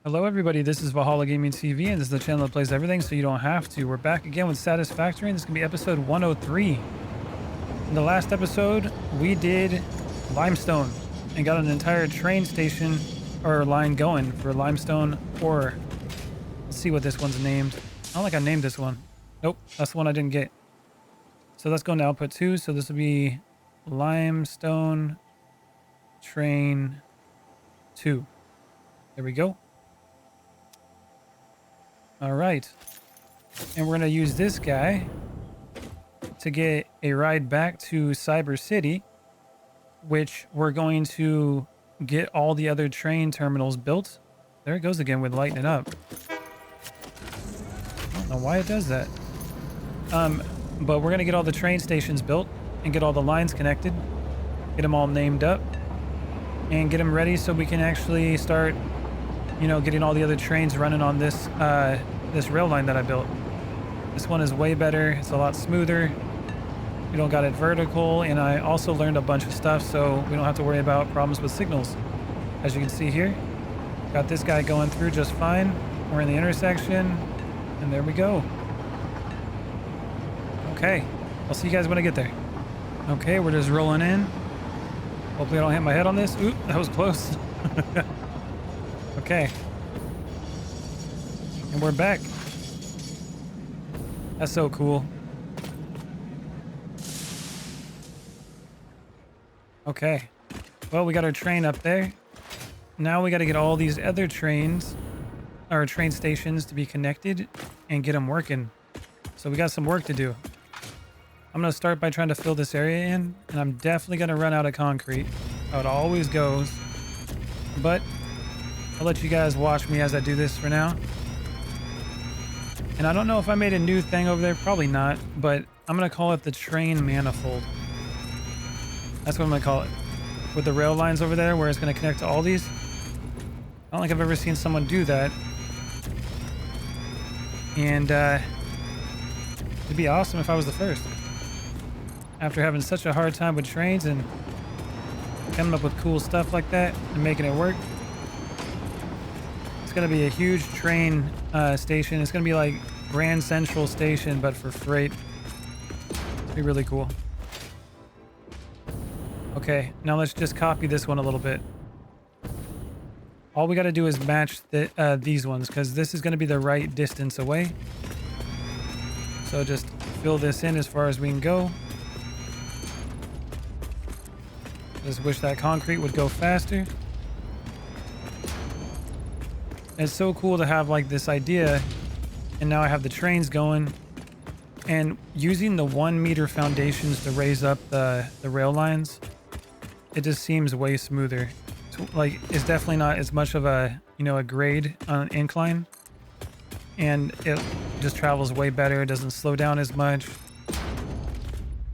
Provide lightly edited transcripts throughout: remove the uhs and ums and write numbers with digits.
Hello everybody, this is Valhallagamingtv and this is the channel that plays everything so you don't have to. We're back again with Satisfactory and this is going to be episode 103. In the last episode, we did limestone and got an entire train station or line going for limestone ore. Let's see what this one's named. I don't think I named this one. Nope, that's the one I didn't get. So let's go into output 2. So this will be limestone train 2. There we go. All right, and we're going to use this guy to get a ride back to Cyber City, which we're going to get all the other train terminals built. There it goes again with lighting it up. I don't know why it does that. But we're going to get all the train stations built and get all the lines connected, get them all named up, and get them ready so we can actually start, getting all the other trains running on this this rail line that I built. This one is way better. It's a lot smoother. We don't got it vertical, and I also learned a bunch of stuff, so we don't have to worry about problems with signals. As you can see here, got this guy going through just fine. We're in the intersection, and there we go. Okay, I'll see you guys when I get there. Okay, we're just rolling in. Hopefully I don't hit my head on this. Oop, that was close. Okay. And we're back. That's so cool. Okay. Well, we got our train up there. Now we got to get all these other trains, or train stations, to be connected and get them working. So we got some work to do. I'm going to start by trying to fill this area in, and I'm definitely going to run out of concrete. How it always goes. But I'll let you guys watch me as I do this for now. And I don't know if I made a new thing over there. Probably not. But I'm going to call it the train manifold. That's what I'm going to call it. With the rail lines over there where it's going to connect to all these. I don't think I've ever seen someone do that. And it'd be awesome if I was the first. After having such a hard time with trains and coming up with cool stuff like that and making it work. It's going to be a huge train station. It's going to be like Grand Central Station, but for freight. It'll be really cool. Okay, now let's just copy this one a little bit. All we got to do is match these ones, because this is going to be the right distance away. So just fill this in as far as we can go. Just wish that concrete would go faster. It's so cool to have like this idea, and now I have the trains going, and using the 1 meter foundations to raise up the rail lines. It just seems way smoother. Like, it's definitely not as much of a a grade on an incline, and it just travels way better. It doesn't slow down as much.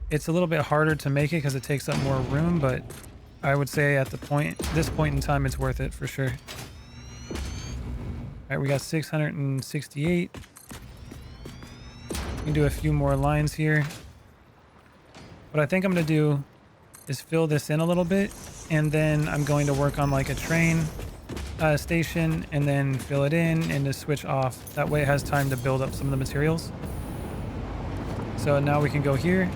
It's a little bit harder to make it because it takes up more room, but I would say at this point in time, it's worth it for sure. All right, we got 668. We can do a few more lines here. What I think I'm going to do is fill this in a little bit, and then I'm going to work on like a train station and then fill it in and just switch off. That way it has time to build up some of the materials. So now we can go here,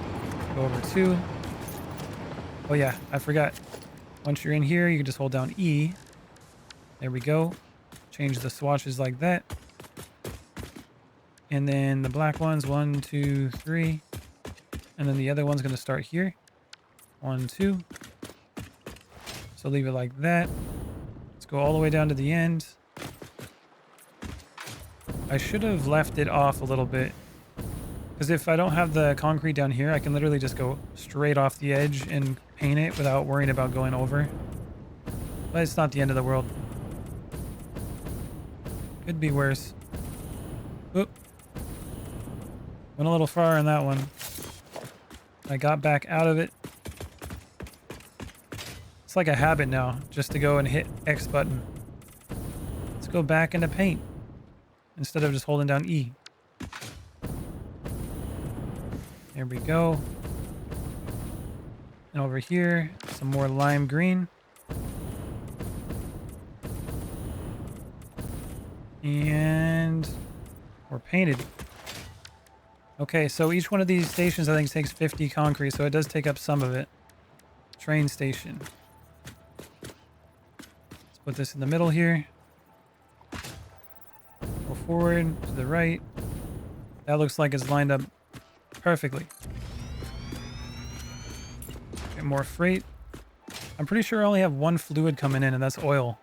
go over to, oh yeah, I forgot. Once you're in here, you can just hold down E. There we go. Change the swatches like that. And then the black ones, 1, 2, 3. And then the other one's going to start here. 1, 2. So leave it like that. Let's go all the way down to the end. I should have left it off a little bit, because if I don't have the concrete down here, I can literally just go straight off the edge and paint it without worrying about going over. But it's not the end of the world. Could be worse. Oop. Went a little far on that one. I got back out of it. It's like a habit now, just to go and hit X button. Let's go back into paint instead of just holding down E. There we go. And over here, some more lime green. And we're painted. Okay, so each one of these stations I think takes 50 concrete, so it does take up some of it. Train station. Let's put this in the middle here. Go forward, to the right. That looks like it's lined up perfectly. Get more freight. I'm pretty sure I only have one fluid coming in, and that's oil.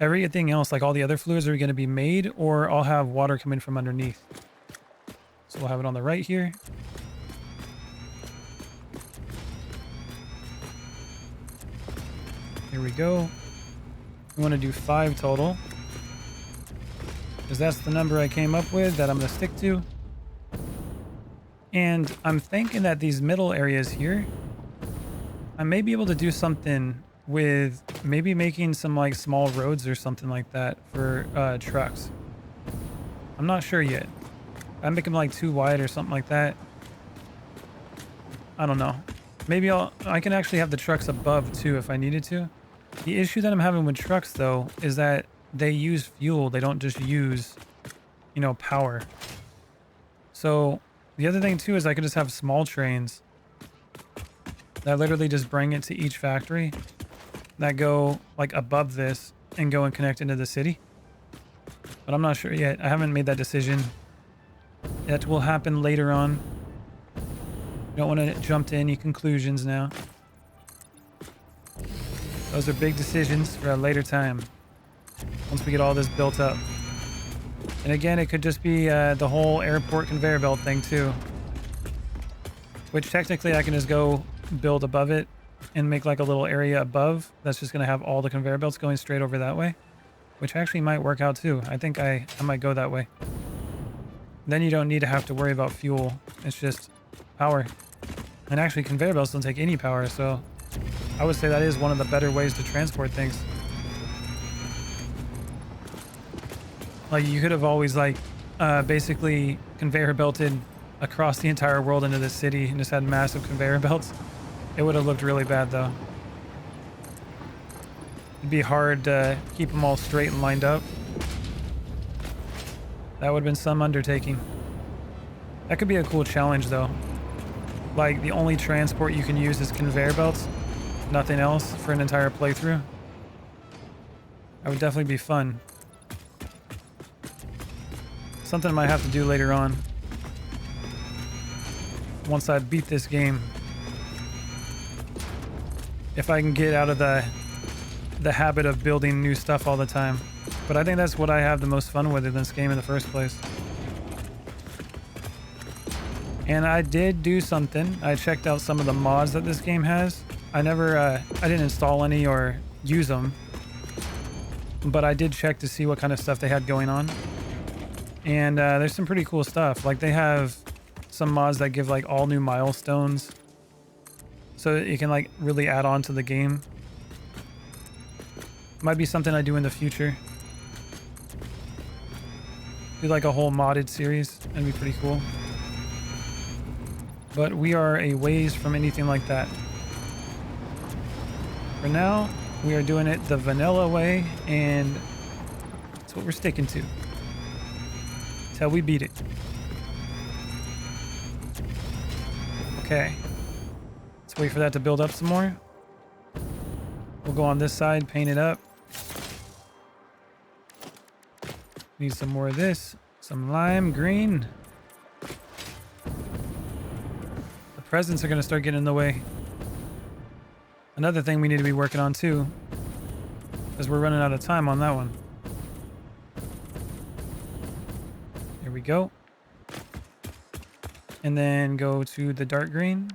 Everything else, like all the other fluids, are going to be made, or I'll have water coming from underneath. So we'll have it on the right here. Here we go. We want to do 5 total, because that's the number I came up with that I'm going to stick to. And I'm thinking that these middle areas here, I may be able to do something with maybe making some like small roads or something like that for trucks. I'm not sure yet. I make them like too wide or something like that. I don't know. Maybe I can actually have the trucks above too if I needed to. The issue that I'm having with trucks though is that they use fuel. They don't just use, you know, power. So the other thing too is I could just have small trains that literally just bring it to each factory that go like above this and go and connect into the city. But I'm not sure yet. I haven't made that decision. That will happen later on. Don't want to jump to any conclusions now. Those are big decisions for a later time, once we get all this built up. And again, it could just be the whole airport conveyor belt thing too, which technically I can just go build above it and make like a little area above that's just going to have all the conveyor belts going straight over that way, which actually might work out too. I think I might go that way. Then you don't need to have to worry about fuel. It's just power. And actually conveyor belts don't take any power, so I would say that is one of the better ways to transport things. Like you could have always like basically conveyor belted across the entire world into the city and just had massive conveyor belts. It would have looked really bad though. It'd be hard to keep them all straight and lined up. That would have been some undertaking. That could be a cool challenge though. Like the only transport you can use is conveyor belts, nothing else for an entire playthrough. That would definitely be fun. Something I might have to do later on, once I beat this game. If I can get out of the habit of building new stuff all the time. But I think that's what I have the most fun with in this game in the first place. And I did do something. I checked out some of the mods that this game has. I didn't install any or use them, but I did check to see what kind of stuff they had going on. And there's some pretty cool stuff. Like they have some mods that give like all new milestones, so that you can like really add on to the game. Might be something I do in the future. Do like a whole modded series. That'd be pretty cool. But we are a ways from anything like that. For now, we are doing it the vanilla way, and that's what we're sticking to. Till we beat it. Okay. Let's wait for that to build up some more. We'll go on this side, paint it up. Need some more of this. Some lime green. The presents are going to start getting in the way. Another thing we need to be working on too, because we're running out of time on that one. Here we go. And then go to the dark green.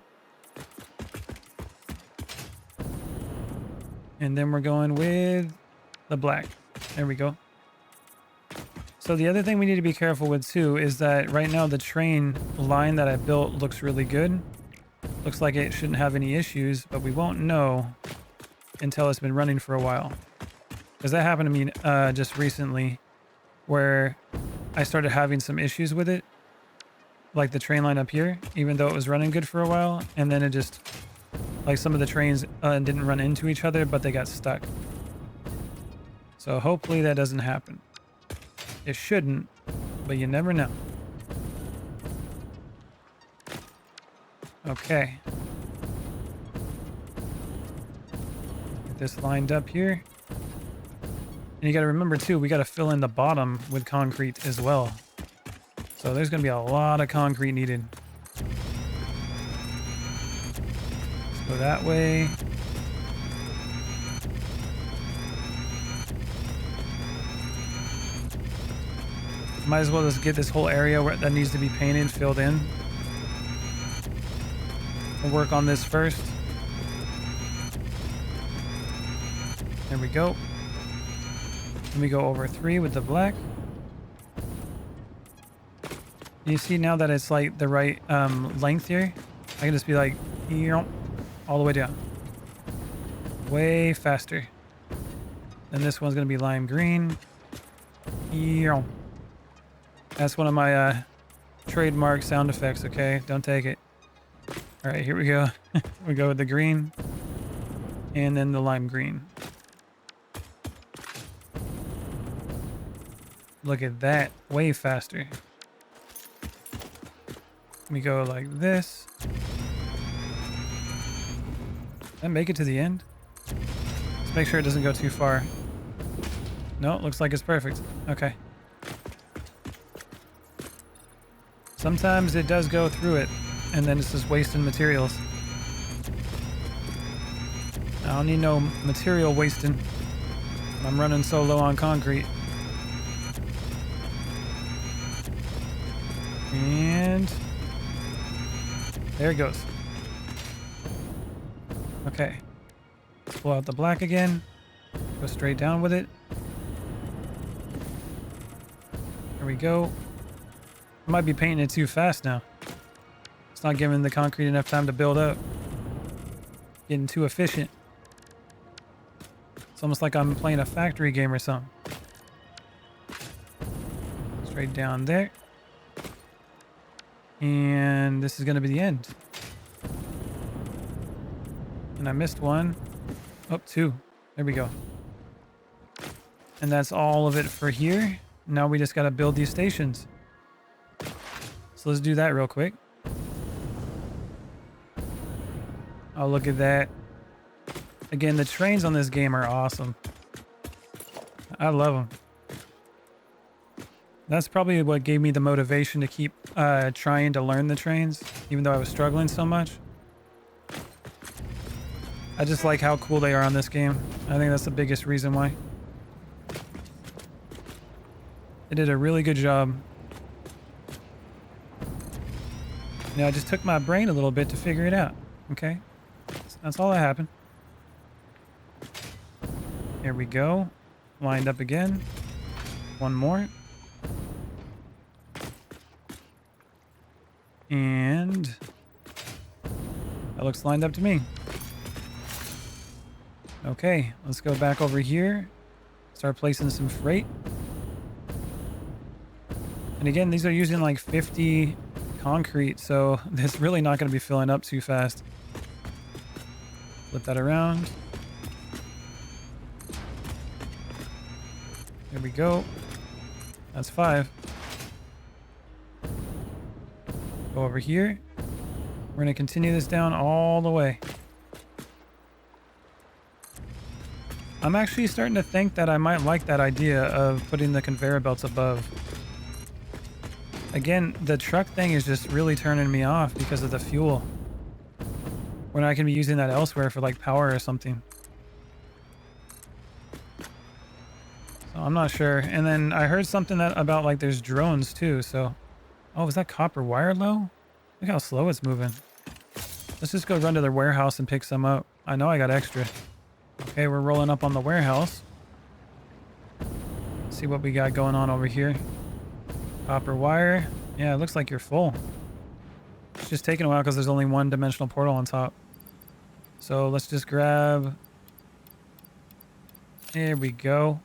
And then we're going with the black. There we go. So the other thing we need to be careful with too is that right now the train line that I built looks really good. Looks like it shouldn't have any issues, but we won't know until it's been running for a while. Because that happened to me just recently, where I started having some issues with it. Like the train line up here, even though it was running good for a while, and then it just, like some of the trains didn't run into each other, but they got stuck. So hopefully that doesn't happen. It shouldn't, but you never know. Okay. Get this lined up here. And you got to remember too, we got to fill in the bottom with concrete as well. So there's going to be a lot of concrete needed. Let's go that way. Might as well just get this whole area where that needs to be painted filled in. We'll work on this first. There we go. Let me go over 3 with the black. You see now that it's like the right length here? I can just be like, all the way down. Way faster. Then this one's going to be lime green. That's one of my trademark sound effects, okay? Don't take it. All right, here we go. We go with the green. And then the lime green. Look at that. Way faster. We go like this. And make it to the end. Let's make sure it doesn't go too far. No, it looks like it's perfect. Okay. Sometimes it does go through it, and then it's just wasting materials. I don't need no material wasting. I'm running so low on concrete. And there it goes. Okay. Let's pull out the black again. Go straight down with it. There we go. I might be painting it too fast now. It's not giving the concrete enough time to build up. Getting too efficient. It's almost like I'm playing a factory game or something. Straight down there. And this is going to be the end. And I missed one. Oh, 2. There we go. And that's all of it for here. Now we just got to build these stations. So let's do that real quick. Oh, look at that. Again, the trains on this game are awesome. I love them. That's probably what gave me the motivation to keep trying to learn the trains, even though I was struggling so much. I just like how cool they are on this game. I think that's the biggest reason why. They did a really good job. Yeah, I just took my brain a little bit to figure it out. Okay. That's all that happened. Here we go. Lined up again. One more. And that looks lined up to me. Okay, let's go back over here. Start placing some freight. And again, these are using like 50 concrete, so it's really not going to be filling up too fast. Flip that around. There we go. That's 5. Go over here. We're going to continue this down all the way. I'm actually starting to think that I might like that idea of putting the conveyor belts above. Again, the truck thing is just really turning me off because of the fuel. When I can be using that elsewhere for like power or something. So I'm not sure. And then I heard something about like there's drones too. So, oh, is that copper wire low? Look how slow it's moving. Let's just go run to their warehouse and pick some up. I know I got extra. Okay, we're rolling up on the warehouse. Let's see what we got going on over here. Copper wire. Yeah, it looks like you're full. It's just taking a while because there's only one dimensional portal on top. So let's just grab... There we go.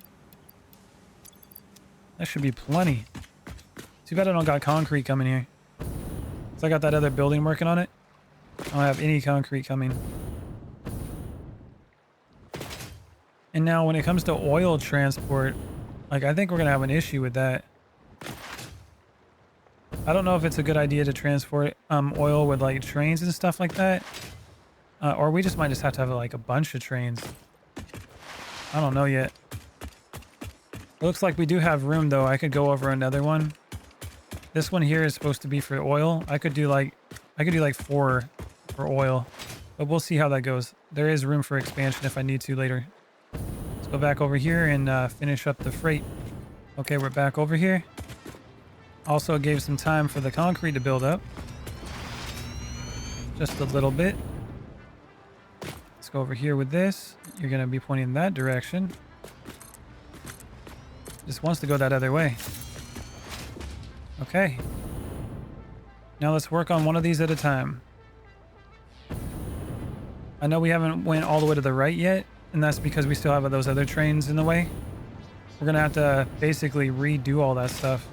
That should be plenty. Too bad I don't got concrete coming here. So I got that other building working on it. I don't have any concrete coming. And now when it comes to oil transport, like I think we're going to have an issue with that. I don't know if it's a good idea to transport oil with like trains and stuff like that. Or we just might just have to have like a bunch of trains. I don't know yet. It looks like we do have room though. I could go over another one. This one here is supposed to be for oil. I could do like 4 for oil, but we'll see how that goes. There is room for expansion if I need to later. Let's go back over here and finish up the freight. Okay, we're back over here. Also gave some time for the concrete to build up. Just a little bit. Let's go over here with this. You're going to be pointing in that direction. Just wants to go that other way. Okay. Now let's work on one of these at a time. I know we haven't went all the way to the right yet, and that's because we still have those other trains in the way. We're going to have to basically redo all that stuff.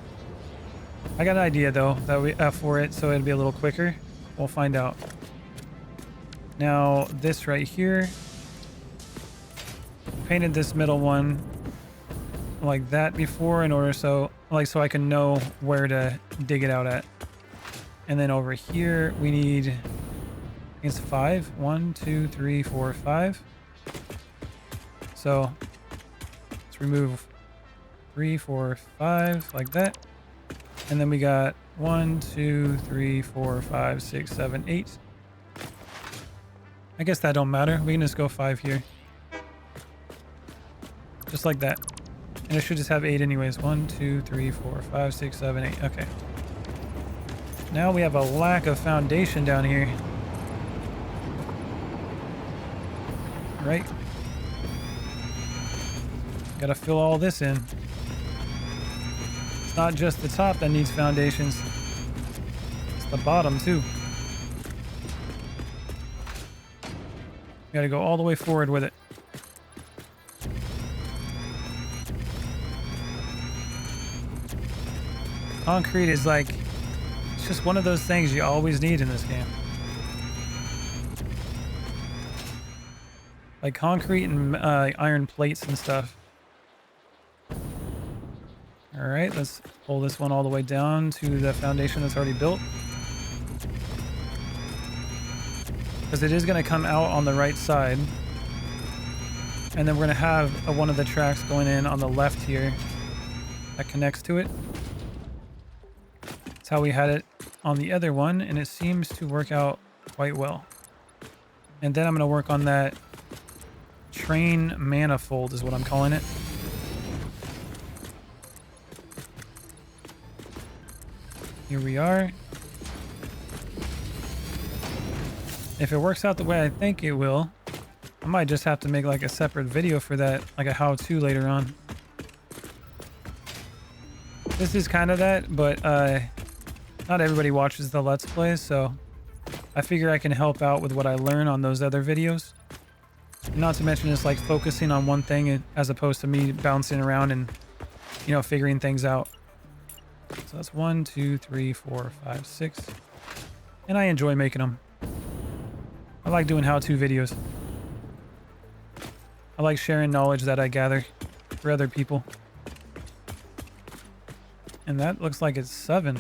I got an idea though that we for it, so it'll be a little quicker. We'll find out. Now this right here, painted this middle one like that before in order so I can know where to dig it out at. And then over here we need, I think it's 5. 1, 2, 3, 4, 5. So let's remove 3, 4, 5 like that. And then we got 1, 2, 3, 4, 5, 6, 7, 8. I guess that don't matter. We can just go 5 here. Just like that. And it should just have 8 anyways. 1, 2, 3, 4, 5, 6, 7, 8. Okay. Now we have a lack of foundation down here. Right? Gotta fill all this in. It's not just the top that needs foundations. It's the bottom too. Gotta go all the way forward with it. Concrete is like, it's just one of those things you always need in this game. Like concrete and iron plates and stuff. All right, let's pull this one all the way down to the foundation that's already built. Because it is going to come out on the right side. And then we're going to have one of the tracks going in on the left here that connects to it. That's how we had it on the other one, and it seems to work out quite well. And then I'm going to work on that train manifold is what I'm calling it. Here we are. If it works out the way I think it will, I might just have to make like a separate video for that, like a how-to later on. This is kind of that, but not everybody watches the Let's Play, so I figure I can help out with what I learn on those other videos. Not to mention just like focusing on one thing as opposed to me bouncing around and, you know, figuring things out. So that's 1, 2, 3, 4, 5, 6. And I enjoy making them. I like doing how-to videos. I like sharing knowledge that I gather for other people. And that looks like it's 7.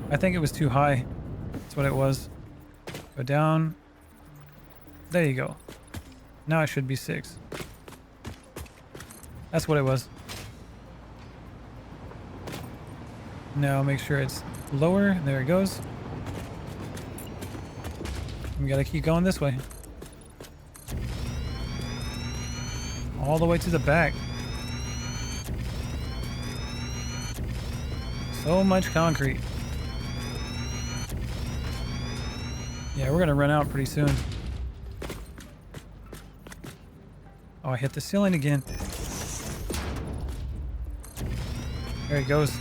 I think it was too high. That's what it was. Go down. There you go. Now it should be 6. That's what it was. Now make sure it's lower. There it goes. We gotta keep going this way. All the way to the back. So much concrete. Yeah, we're gonna run out pretty soon. Oh, I hit the ceiling again. There it goes.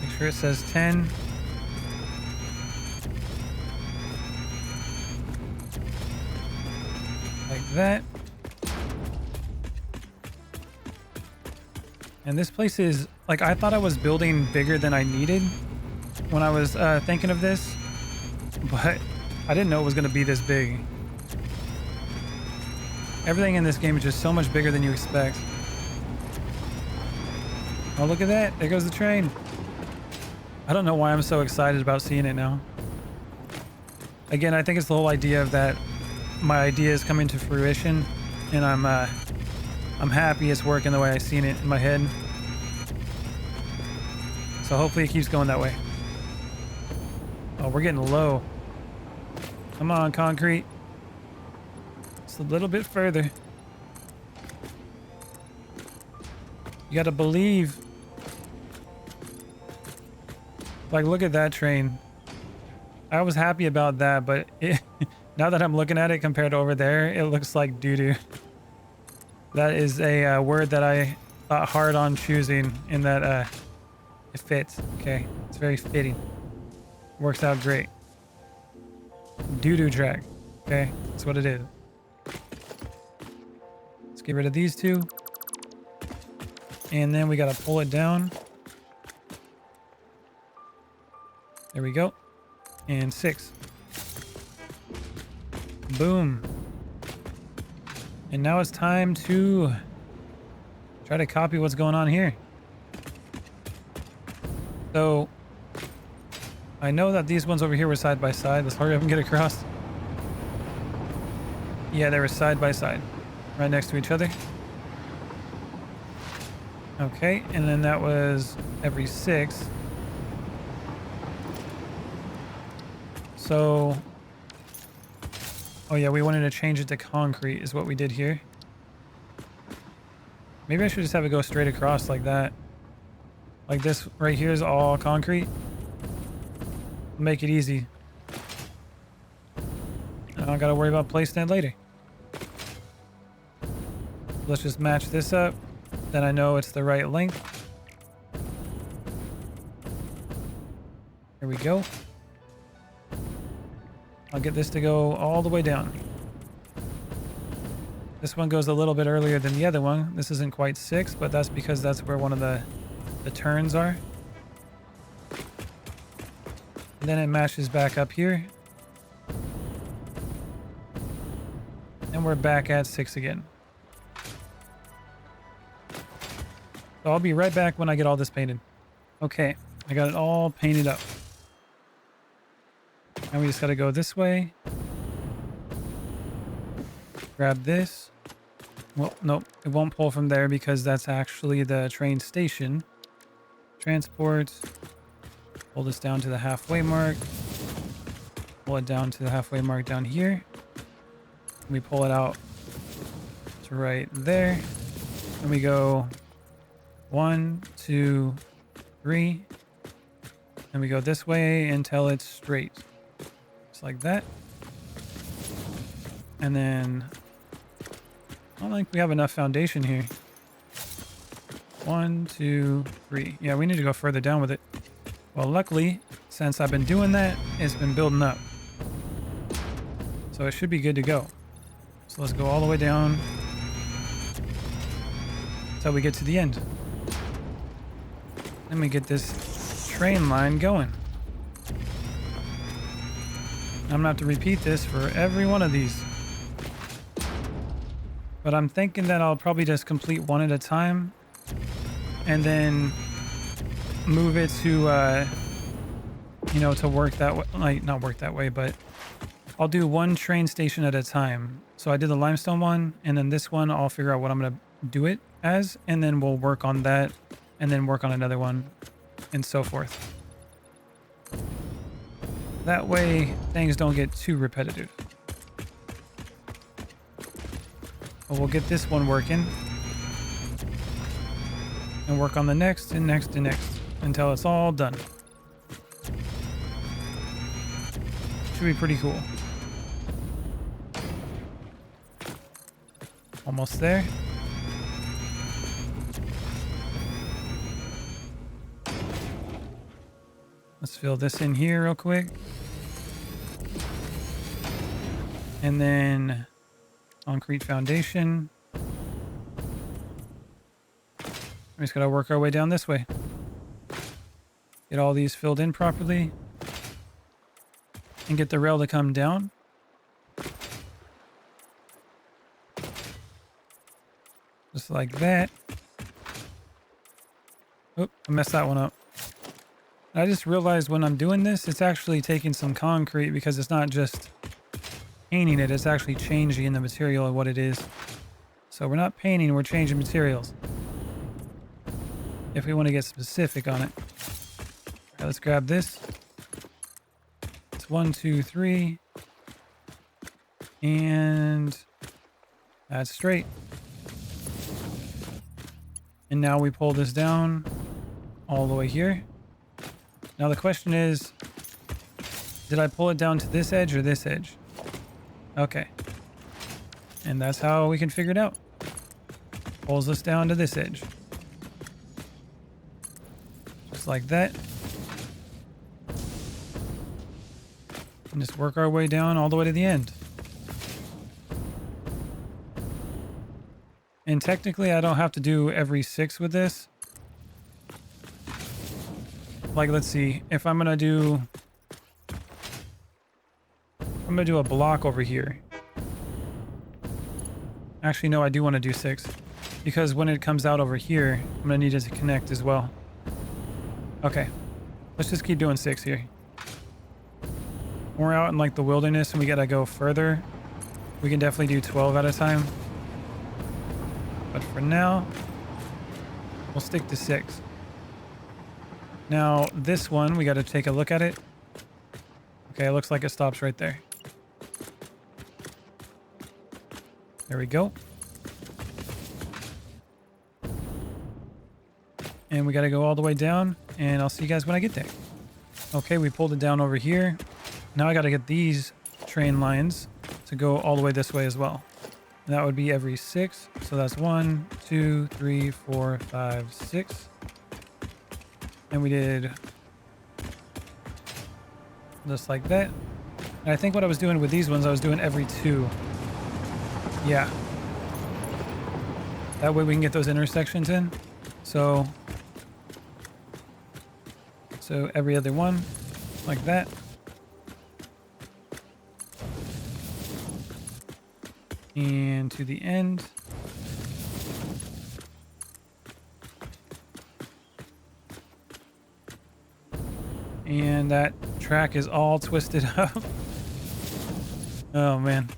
Make sure it says 10. Like that. And this place is, like, I thought I was building bigger than I needed when I was thinking of this, but I didn't know it was going to be this big. Everything in this game is just so much bigger than you expect. Oh, look at that. There goes the train. I don't know why I'm so excited about seeing it now. Again, I think it's the whole idea of that my idea is coming to fruition, and I'm happy it's working the way I seen it in my head. So hopefully it keeps going that way. Oh, we're getting low. Come on, concrete. Just a little bit further. You gotta believe. Like, look at that train. I was happy about that, but now that I'm looking at it compared to over there, it looks like doo-doo. That is a word that I thought hard on choosing in that it fits. Okay, it's very fitting. Works out great. Doo-doo track. Okay, that's what it is. Let's get rid of these two. And then we gotta pull it down. There we go. And 6. Boom. And now it's time to try to copy what's going on here. So I know that these ones over here were side by side. Let's hurry up and get across. Yeah, they were side by side, right next to each other. Okay, and then that was every 6. So, oh yeah, we wanted to change it to concrete is what we did here. Maybe I should just have it go straight across like that. Like this right here is all concrete. Make it easy. I don't gotta worry about placing it later. Let's just match this up. Then I know it's the right length. Here we go. I'll get this to go all the way down. This one goes a little bit earlier than the other one. This isn't quite 6, but that's because that's where one of the turns are. And then it matches back up here. And we're back at 6 again. So I'll be right back when I get all this painted. Okay, I got it all painted up. And we just gotta go this way. Grab this. Well, nope, it won't pull from there because that's actually the train station. Transport. Pull this down to the halfway mark. Pull it down to the halfway mark down here. We pull it out to right there. And we go 1, 2, 3. And we go this way until it's straight. Just like that. And then I don't think we have enough foundation here. 1, 2, 3. Yeah, we need to go further down with it. Well, luckily, since I've been doing that, it's been building up. So it should be good to go. So let's go all the way down until we get to the end. Then we get this train line going. I'm gonna have to repeat this for every one of these. But I'm thinking that I'll probably just complete one at a time and then move it to, you know, to work that way. Like, not work that way, but I'll do one train station at a time. So I did the limestone one, and then this one, I'll figure out what I'm going to do it as, and then we'll work on that, and then work on another one, and so forth. That way, things don't get too repetitive. But we'll get this one working. And work on the next, and next, and next, until it's all done. Should be pretty cool. Almost there. Let's fill this in here real quick. And then concrete foundation. We just gotta work our way down this way. Get all these filled in properly. And get the rail to come down. Just like that. Oop, I messed that one up. I just realized when I'm doing this, it's actually taking some concrete because it's not just painting it, it's actually changing the material of what it is. So we're not painting, we're changing materials. If we want to get specific on it. All right, let's grab this. It's 1, 2, 3. And that's straight. And now we pull this down all the way here. Now the question is, did I pull it down to this edge or this edge? Okay. And that's how we can figure it out. Pulls us down to this edge. Just like that. And just work our way down all the way to the end. And technically I don't have to do every 6 with this. Like, let's see, if I'm gonna do a block over here. Actually, no, I do want to do 6 because when it comes out over here, I'm gonna need it to connect as well. Okay, let's just keep doing 6 here. When we're out in like the wilderness and we gotta go further, we can definitely do 12 at a time. But for now, we'll stick to 6. Now, this one, we got to take a look at it. Okay, it looks like it stops right there. There we go. And we got to go all the way down, and I'll see you guys when I get there. Okay, we pulled it down over here. Now I got to get these train lines to go all the way this way as well. And that would be every 6. So that's 1, 2, 3, 4, 5, 6. And we did just like that. And I think what I was doing with these ones, I was doing every 2. Yeah. That way we can get those intersections in. So every other one, like that. And to the end. And that track is all twisted up. Oh man.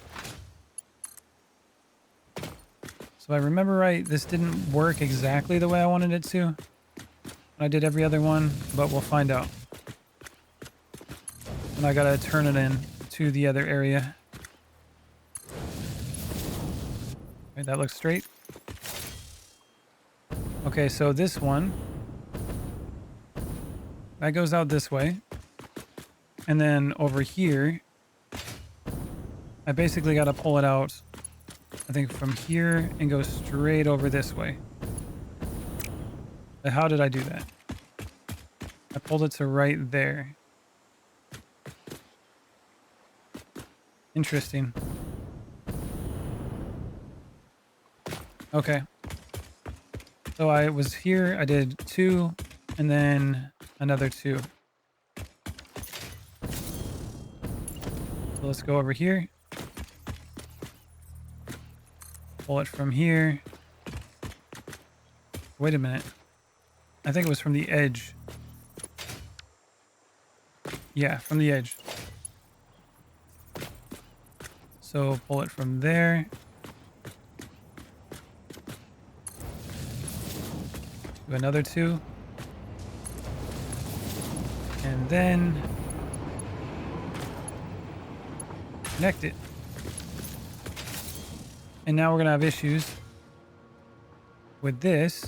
So I remember right, this didn't work exactly the way I wanted it to. I did every other one, but we'll find out. And I gotta turn it in to the other area. Okay, that looks straight. Okay, so this one, that goes out this way. And then over here, I basically got to pull it out, I think from here and go straight over this way. But how did I do that? I pulled it to right there. Interesting. Okay. So I was here, I did 2, and then another 2. So let's go over here. Pull it from here. Wait a minute. I think it was from the edge. Yeah, from the edge. So pull it from there. Do another 2. And then connect it. And now we're going to have issues with this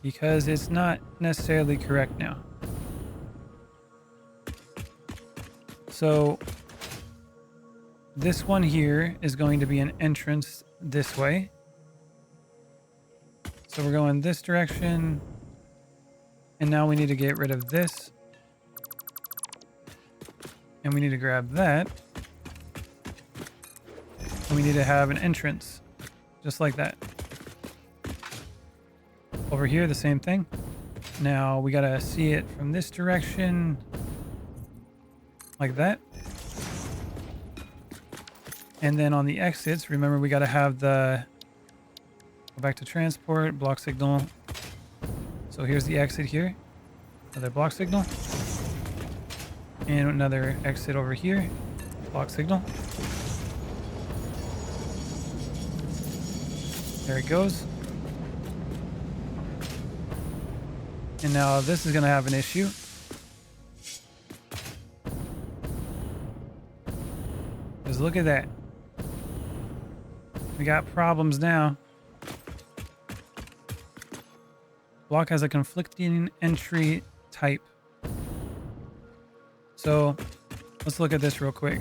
because it's not necessarily correct now. So this one here is going to be an entrance this way. So we're going this direction. And now we need to get rid of this. And we need to grab that. And we need to have an entrance. Just like that. Over here, the same thing. Now we gotta see it from this direction. Like that. And then on the exits, remember we gotta have the Go back to transport, block signal. So here's the exit here. Another block signal. And another exit over here. Block signal. There it goes. And now this is going to have an issue. Because look at that. We got problems now. Block has a conflicting entry type. So let's look at this real quick.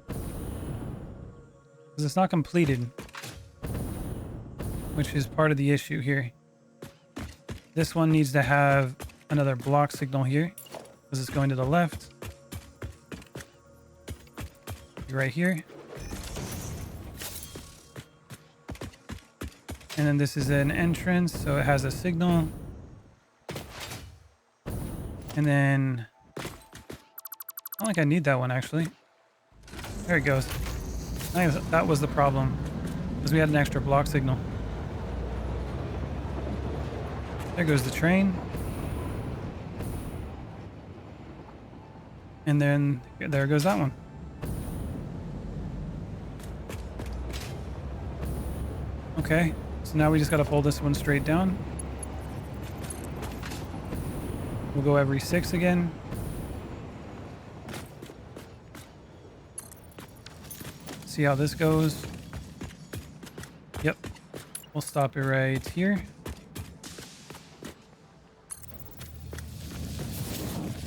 Because it's not completed, which is part of the issue here. This one needs to have another block signal here because it's going to the left. Right here. And then this is an entrance, so it has a signal. And then I don't think I need that one actually. There it goes. I think that was the problem, because we had an extra block signal. There goes the train. And then there goes that one. Okay, so now we just got to pull this one straight down. We'll go every 6 again. See how this goes. Yep. We'll stop it right here.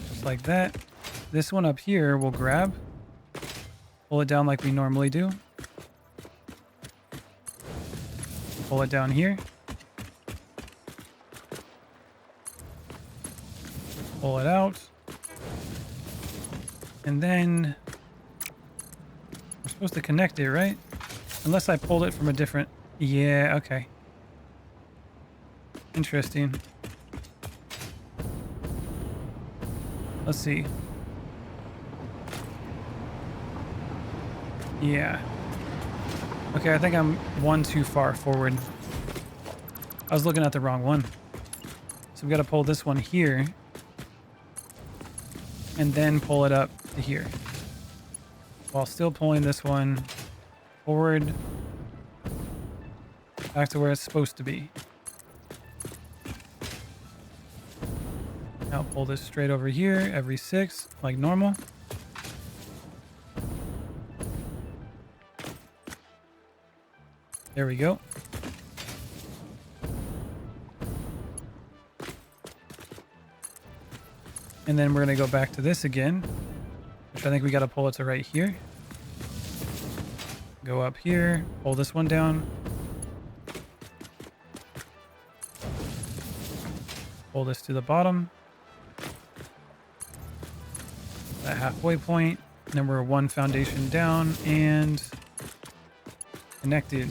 Just like that. This one up here we'll grab. Pull it down like we normally do. Pull it down here. Pull it out. And then we're supposed to connect it, right? Unless I pulled it from a different... Yeah, okay. Interesting. Let's see. Yeah. Okay, I think I'm one too far forward. I was looking at the wrong one. So we got to pull this one here. And then pull it up to here. While still pulling this one forward. Back to where it's supposed to be. Now pull this straight over here every 6, like normal. There we go. And then we're going to go back to this again, which I think we got to pull it to right here. Go up here, pull this one down. Pull this to the bottom. That halfway point. And then we're one foundation down and connected.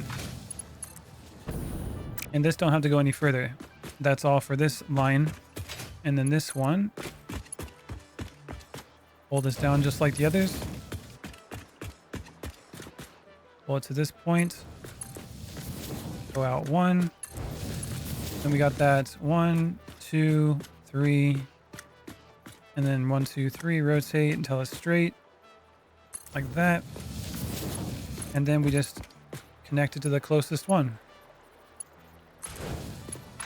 And this don't have to go any further. That's all for this line. And then this one. Pull this down just like the others. Pull it to this point. Go out 1. Then we got that 1, 2, 3. And then 1, 2, 3. Rotate until it's straight. Like that. And then we just connect it to the closest one.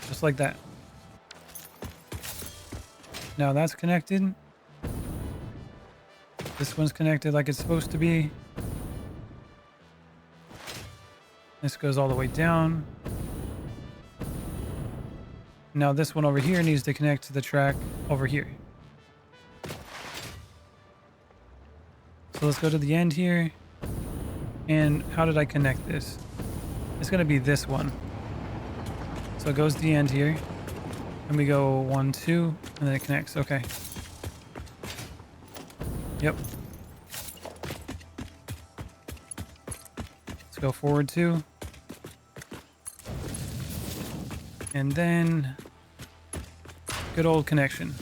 Just like that. Now that's connected. This one's connected like it's supposed to be. This goes all the way down. Now this one over here needs to connect to the track over here. So let's go to the end here. And how did I connect this? It's going to be this one. So it goes to the end here. And we go 1, 2, and then it connects. Okay. Yep. Let's go forward 2. And then good old connection.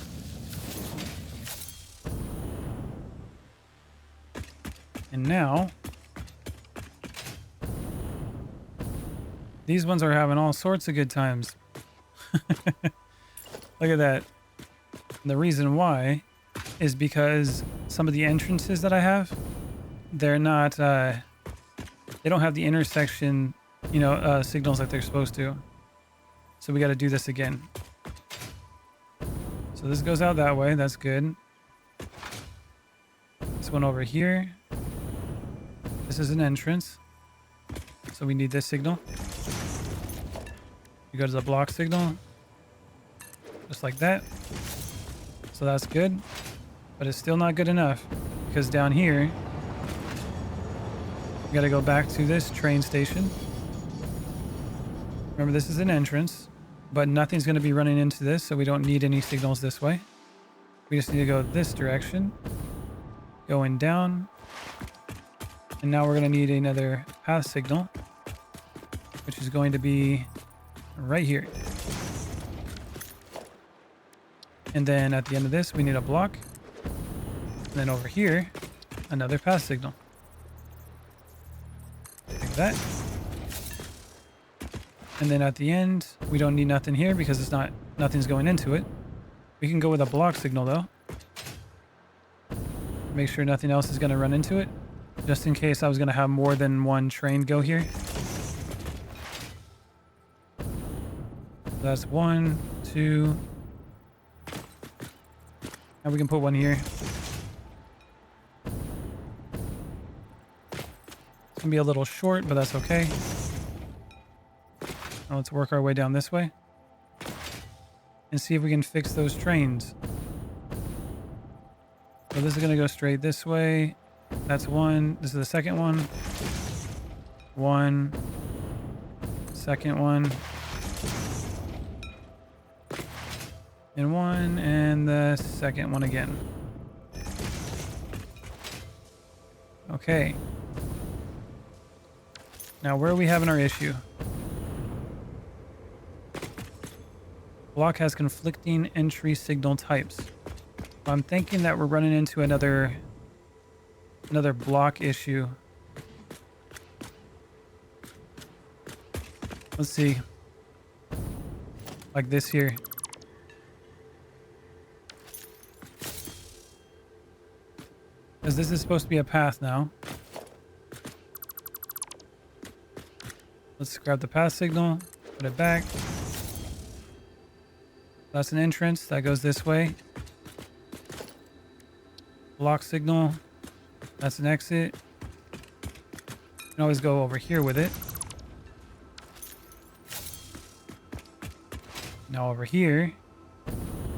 And now These ones are having all sorts of good times. Look at that. And the reason why is because some of the entrances that I have, they're not, they don't have the intersection, signals like they're supposed to. So we got to do this again. So this goes out that way. That's good. This one over here. This is an entrance. So we need this signal. You go to the block signal. Just like that. So that's good. But it's still not good enough. Because down here, we got to go back to this train station. Remember, this is an entrance. But nothing's going to be running into this. So we don't need any signals this way. We just need to go this direction. Going down. And now we're going to need another path signal. Which is going to be right here. And then at the end of this, we need a block. And then over here, another path signal. Like that. And then at the end, we don't need nothing here because nothing's going into it. We can go with a block signal though. Make sure nothing else is going to run into it. Just in case I was going to have more than one train go here. That's 1, 2. And we can put one here. It's gonna be a little short, but that's okay. Now let's work our way down this way. And see if we can fix those trains. So this is gonna go straight this way. That's one. This is the second one. One. Second one. And one, and the second one again. Okay. Now, where are we having our issue? Block has conflicting entry signal types. I'm thinking that we're running into another block issue. Let's see. Like this here. Because this is supposed to be a path now. Let's grab the path signal, put it back. That's an entrance that goes this way. Block signal, that's an exit. You can always go over here with it. Now over here.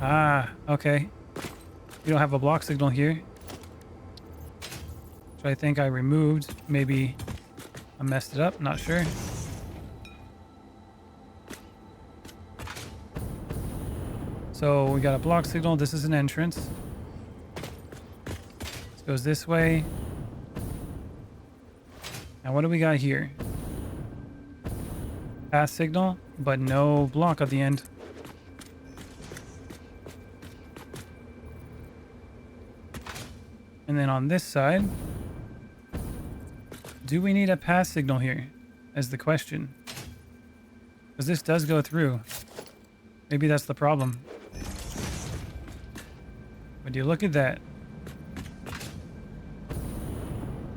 Ah, okay. We don't have a block signal here. Which I think I removed. Maybe I messed it up, not sure. So we got a block signal. This is an entrance. This goes this way. Now what do we got here? Path signal, but no block at the end. And then on this side, do we need a path signal here? Is the question. Because this does go through. Maybe that's the problem. But you look at that.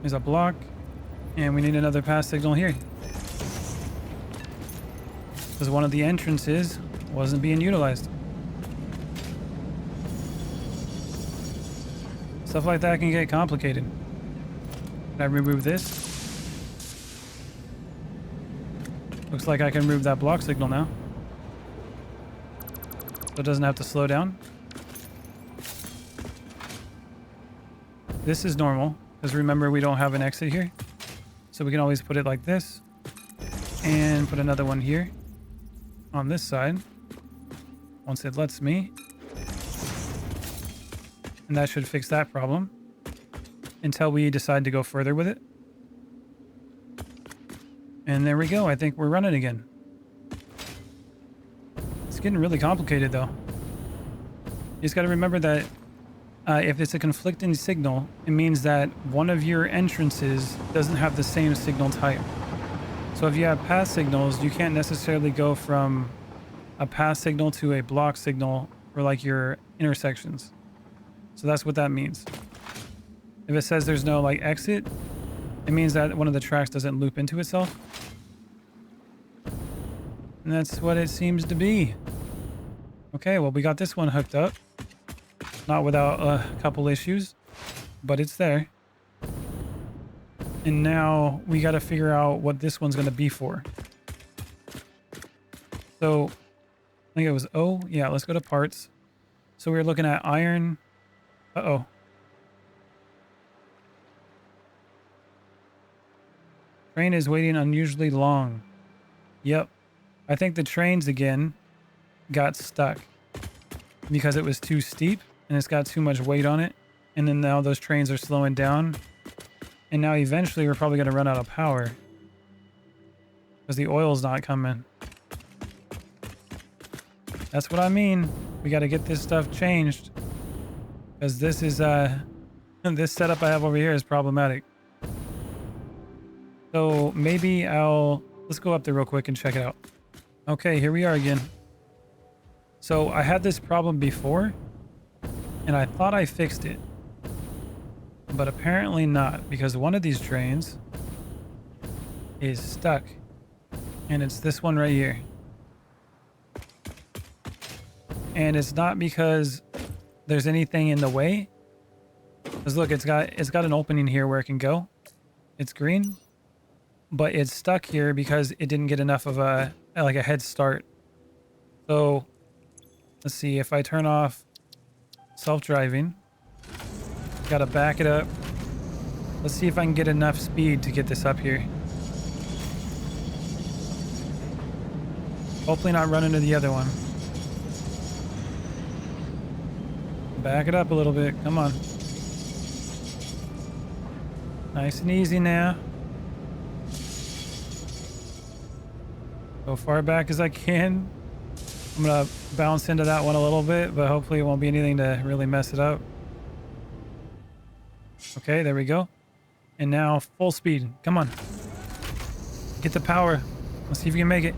There's a block. And we need another path signal here. Because one of the entrances wasn't being utilized. Stuff like that can get complicated. Can I remove this? Looks like I can remove that block signal now. So it doesn't have to slow down. This is normal, because remember we don't have an exit here. So we can always put it like this. And put another one here. On this side. Once it lets me. And that should fix that problem. Until we decide to go further with it. And there we go. I think we're running again. It's getting really complicated though. You just got to remember that if it's a conflicting signal, it means that one of your entrances doesn't have the same signal type. So if you have pass signals, you can't necessarily go from a pass signal to a block signal for like your intersections. So that's what that means. If it says there's no like exit, it means that one of the tracks doesn't loop into itself. And that's what it seems to be. Okay, well, we got this one hooked up. Not without a couple issues, but it's there. And now we got to figure out what this one's going to be for. So I think it was O. Yeah, let's go to parts. So we're looking at iron. Uh-oh. Train is waiting unusually long. Yep. I think the trains again got stuck because it was too steep and it's got too much weight on it. And then now those trains are slowing down. And now eventually we're probably going to run out of power because the oil's not coming. That's what I mean. We got to get this stuff changed because this is this setup I have over here is problematic. So maybe let's go up there real quick and check it out. Okay, here we are again. So I had this problem before and I thought I fixed it, but apparently not, because one of these trains is stuck and it's this one right here. And it's not because there's anything in the way. Because look, it's got an opening here where it can go. It's green, but it's stuck here because it didn't get enough of a head start. So let's see, if I turn off self-driving, gotta back it up. Let's see if I can get enough speed to get this up here. Hopefully not run into the other one. Back it up a little bit. Come on. Nice and easy now. Go far back as I can. I'm gonna bounce into that one a little bit, but hopefully it won't be anything to really mess it up. Okay, there we go. And now full speed. Come on. Get the power. Let's see if you can make it.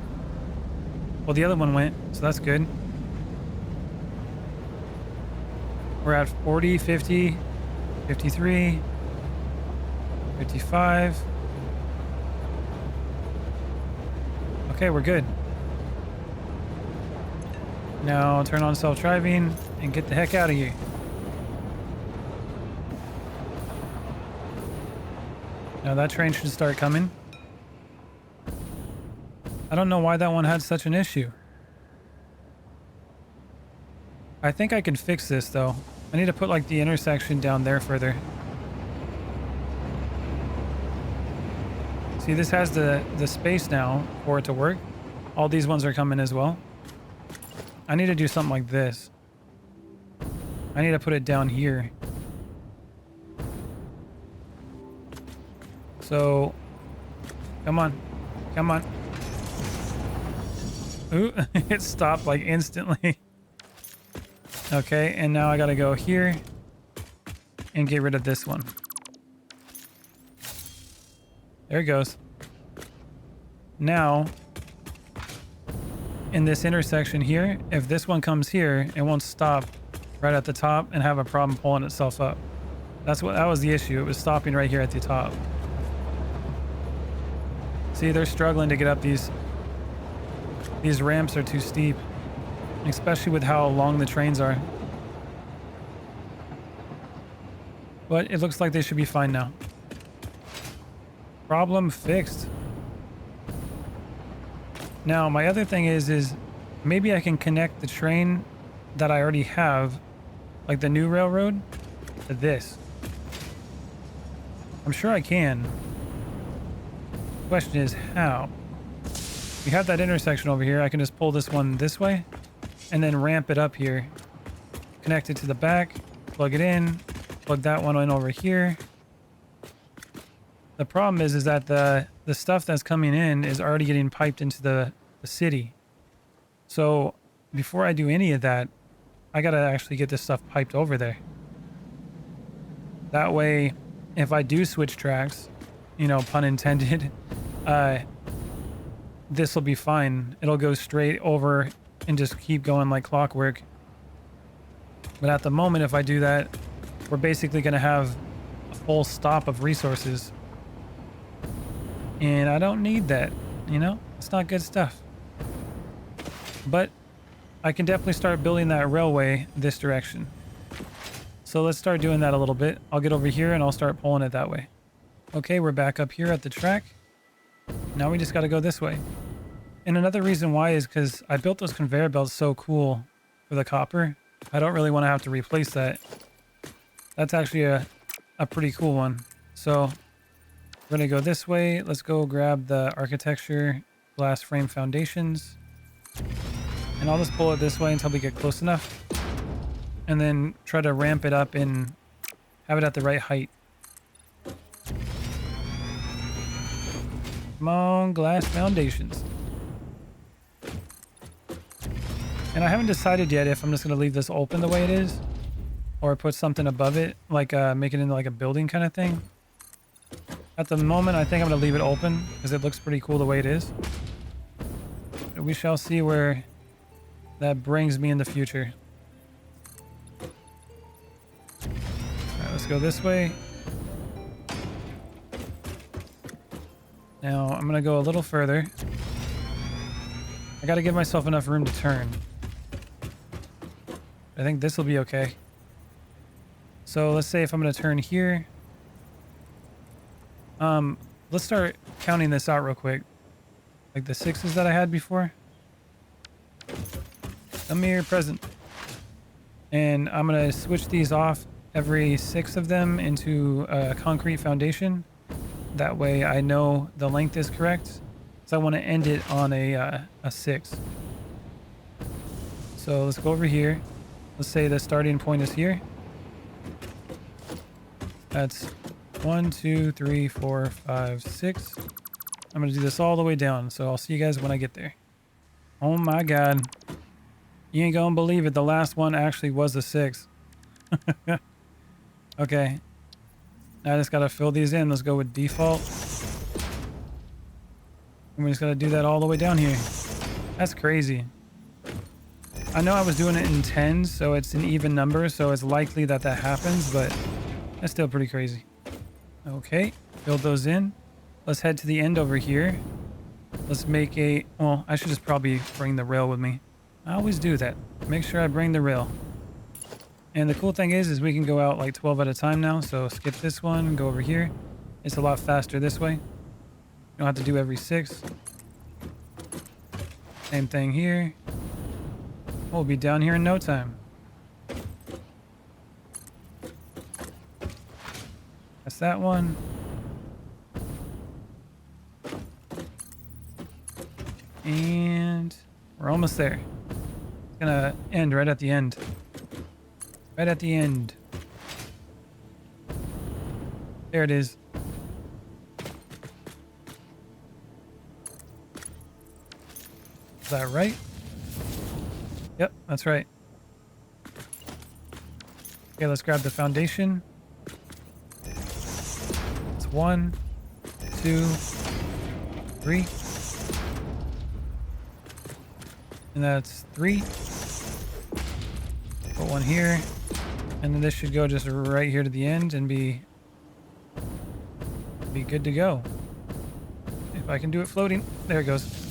Well, the other one went, so that's good. We're at 40, 50, 53, 55. Okay, we're good. Now turn on self-driving and get the heck out of here. Now that train should start coming. I don't know why that one had such an issue. I think I can fix this though. I need to put like the intersection down there further. See, this has the space now for it to work. All these ones are coming as well. I need to do something like this. I need to put it down here. So, come on. Come on. Ooh, it stopped like instantly. Okay, and now I gotta go here and get rid of this one. There it goes. Now, in this intersection here, if this one comes here, it won't stop right at the top and have a problem pulling itself up. That was the issue. It was stopping right here at the top. See, they're struggling to get up these ramps are too steep, especially with how long the trains are. But it looks like they should be fine now. Problem fixed. Now, my other thing is maybe I can connect the train that I already have, like the new railroad, to this. I'm sure I can. Question is how? We have that intersection over here. I can just pull this one this way and then ramp it up here. Connect it to the back, plug it in, plug that one in over here. The problem is that the stuff that's coming in is already getting piped into the city. So before I do any of that, I gotta actually get this stuff piped over there. That way, if I do switch tracks, you know, pun intended, this will be fine. It'll go straight over and just keep going like clockwork. But at the moment, if I do that, we're basically going to have a full stop of resources. And I don't need that, you know? It's not good stuff. But I can definitely start building that railway this direction. So let's start doing that a little bit. I'll get over here and I'll start pulling it that way. Okay, we're back up here at the track. Now we just got to go this way. And another reason why is because I built those conveyor belts so cool for the copper. I don't really want to have to replace that. That's actually a pretty cool one. So we're going to go this way. Let's go grab the architecture glass frame foundations. And I'll just pull it this way until we get close enough. And then try to ramp it up and have it at the right height. Come on, glass foundations. And I haven't decided yet if I'm just going to leave this open the way it is. Or put something above it, like make it into like a building kind of thing. At the moment, I think I'm going to leave it open because it looks pretty cool the way it is. But we shall see where that brings me in the future. Alright, let's go this way. Now, I'm going to go a little further. I got to give myself enough room to turn. I think this will be okay. So let's say if I'm going to turn here. Let's start counting this out real quick. Like the 6s that I had before. Come here, present. And I'm going to switch these off, every 6 of them, into a concrete foundation. That way I know the length is correct. So I want to end it on a 6. So let's go over here. Let's say the starting point is here. That's 1, 2, 3, 4, 5, 6. I'm going to do this all the way down. So I'll see you guys when I get there. Oh my God. You ain't going to believe it. The last one actually was a 6. Okay. Now I just got to fill these in. Let's go with default. And we just got to do that all the way down here. That's crazy. I know I was doing it in 10s, so it's an even number, so it's likely that that happens, but that's still pretty crazy. Okay, build those in. Let's head to the end over here. Let's make a... Well, I should just probably bring the rail with me. I always do that. Make sure I bring the rail. And the cool thing is we can go out like 12 at a time now, so skip this one, go over here. It's a lot faster this way. You don't have to do every 6. Same thing here. We'll be down here in no time. That's that one. And we're almost there. It's gonna end right at the end. Right at the end. There it is. Is that right? Yep, that's right. Okay, let's grab the foundation. It's 1, 2, 3. And that's 3. Put one here. And then this should go just right here to the end and be good to go. If I can do it floating. There it goes.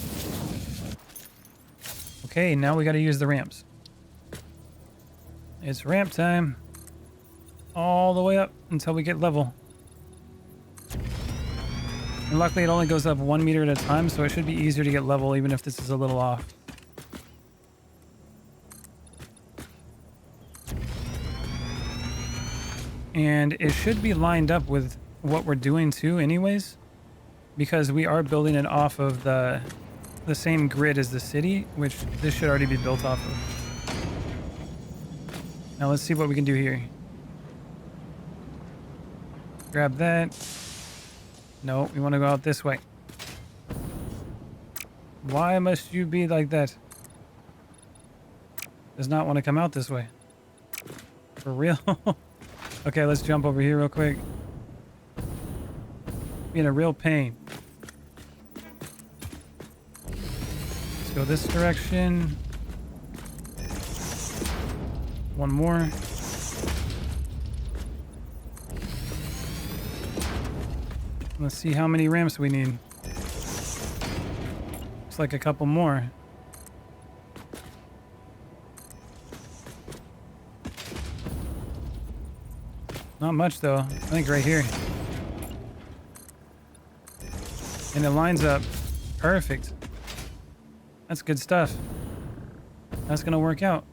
Okay, now we got to use the ramps. It's ramp time. All the way up until we get level. And luckily it only goes up 1 meter at a time, so it should be easier to get level even if this is a little off. And it should be lined up with what we're doing too anyways, because we are building it off of the same grid as the city, which this should already be built off of. Now let's see what we can do here. Grab that. No, we want to go out this way. Why must you be like that? Does not want to come out this way. For real? Okay, let's jump over here real quick. Being a real pain. Go this direction. One more. Let's see how many ramps we need. Looks like a couple more. Not much though. I think right here. And it lines up perfect. That's good stuff. That's gonna work out.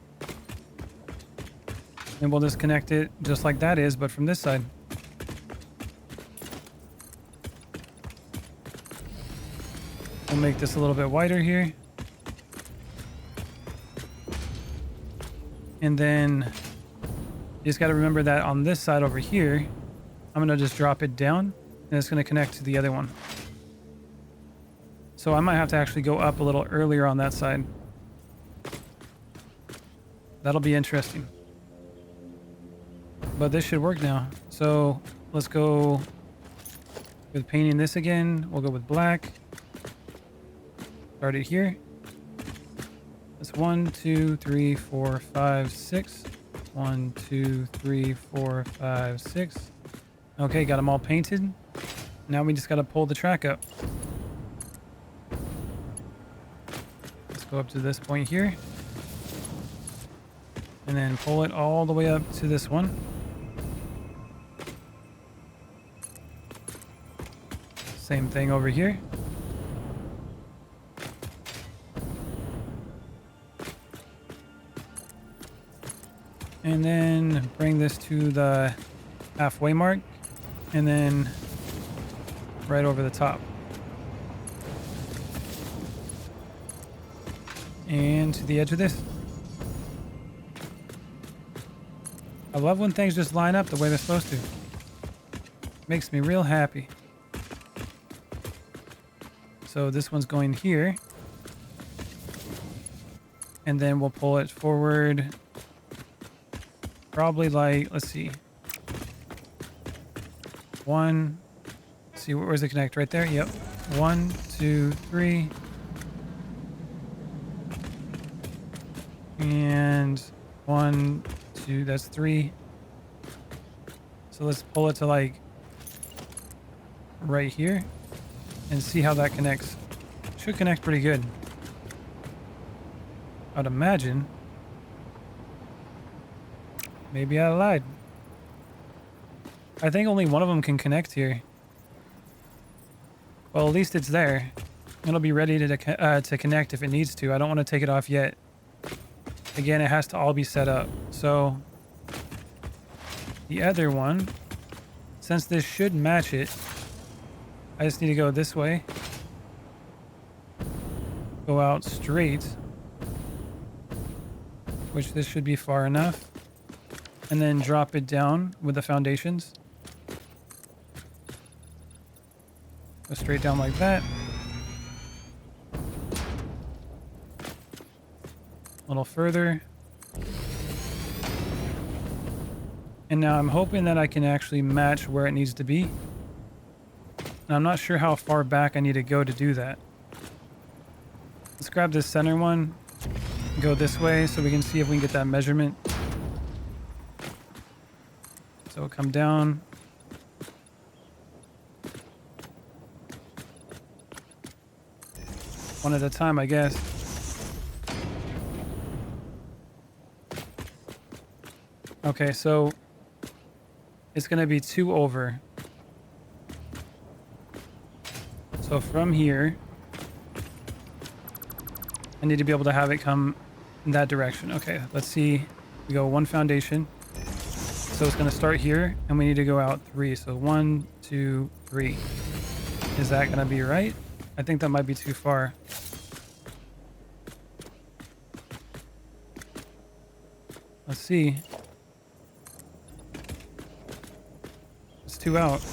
And we'll just connect it just like that is, but from this side. We'll make this a little bit wider here. And then you just got to remember that on this side over here, I'm going to just drop it down and it's going to connect to the other one. So I might have to actually go up a little earlier on that side. That'll be interesting. But this should work now. So let's go with painting this again. We'll go with black. Start it here. That's 1, 2, 3, 4, 5, 6. 1, 2, 3, 4, 5, 6. Okay, got them all painted. Now we just got to pull the track up. Let's go up to this point here. And then pull it all the way up to this one. Same thing over here. And then bring this to the halfway mark and then right over the top. And to the edge of this. I love when things just line up the way they're supposed to. Makes me real happy. So this one's going here. And then we'll pull it forward. Probably like, let's see. One. Let's see, where's the connect? Right there? Yep. 1, 2, 3. And 1, 2, that's 3. So let's pull it to like right here and see how that connects. Should connect pretty good. I'd imagine. Maybe I lied. I think only one of them can connect here. Well, at least it's there. It'll be ready to connect if it needs to. I don't want to take it off yet. Again, it has to all be set up. So the other one, since this should match it, I just need to go this way. Go out straight, which this should be far enough. And then drop it down with the foundations. Go straight down like that. A little further. And now I'm hoping that I can actually match where it needs to be. And I'm not sure how far back I need to go to do that. Let's grab this center one. Go this way so we can see if we can get that measurement. So come down. One at a time, I guess. Okay, so it's going to be 2 over. So from here, I need to be able to have it come in that direction. Okay, let's see. We go 1 foundation. So it's going to start here, and we need to go out 3. So 1, 2, 3. Is that going to be right? I think that might be too far. Let's see. It's 2 out.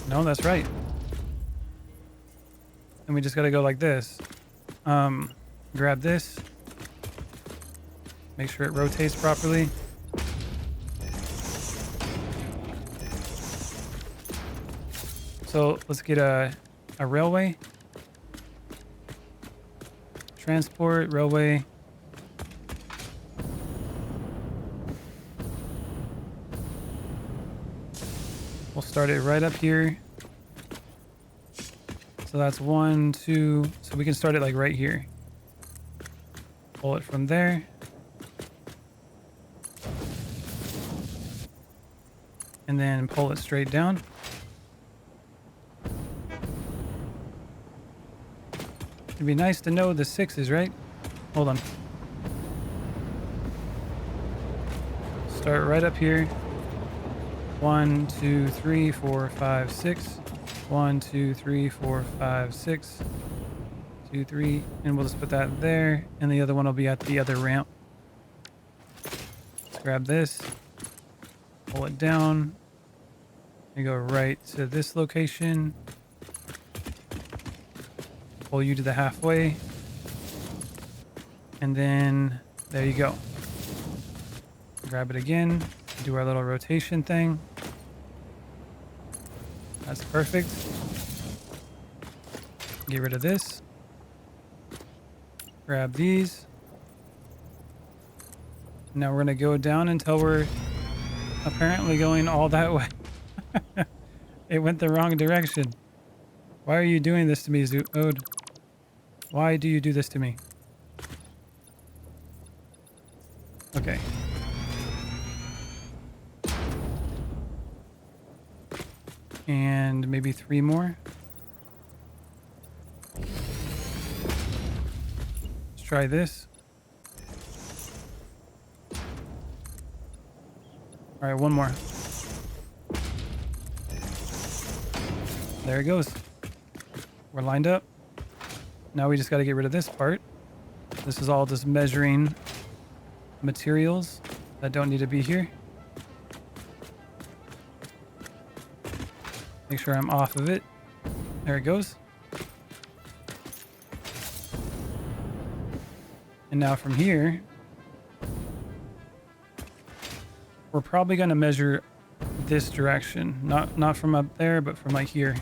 No, that's right. And we just got to go like this. Grab this. Make sure it rotates properly. So let's get a railway. transport, railway. We'll start it right up here. So that's 1, 2. So we can start it like right here. Pull it from there. And then pull it straight down. It'd be nice to know the 6s, right? Hold on. Start right up here. 1, 2, 3, 4, 5, 6. 1, 2, 3, 4, 5, 6. 2, 3. And we'll just put that there. And the other one will be at the other ramp. Let's grab this. Pull it down. And go right to this location. Pull you to the halfway. And then there you go. Grab it again. Do our little rotation thing. That's perfect. Get rid of this. Grab these. Now we're going to go down until we're apparently going all that way. It went the wrong direction. Why are you doing this to me, Zood? Why do you do this to me? Okay. And maybe 3 more. Let's try this. All right, 1 more. There it goes. We're lined up. Now we just got to get rid of this part. This is all just measuring materials that don't need to be here. Make sure I'm off of it. There it goes. And now from here, we're probably going to measure this direction. Not from up there, but from like here.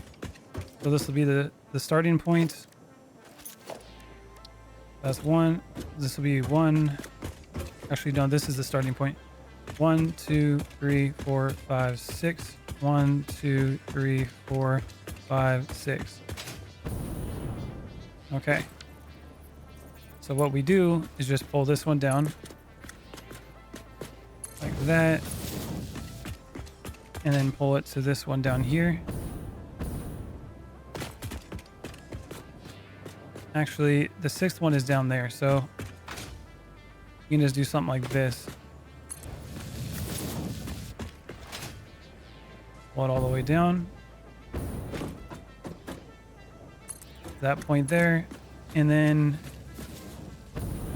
So this will be the starting point. That's 1. This will be 1. Actually, no, this is the starting point. 1, 2, 3, 4, 5, 6. 1, 2, 3, 4, 5, 6. Okay. So what we do is just pull this one down. Like that. And then pull it to this one down here. Actually, the 6th one is down there, so you can just do something like this. Pull it all the way down. That point there. And then...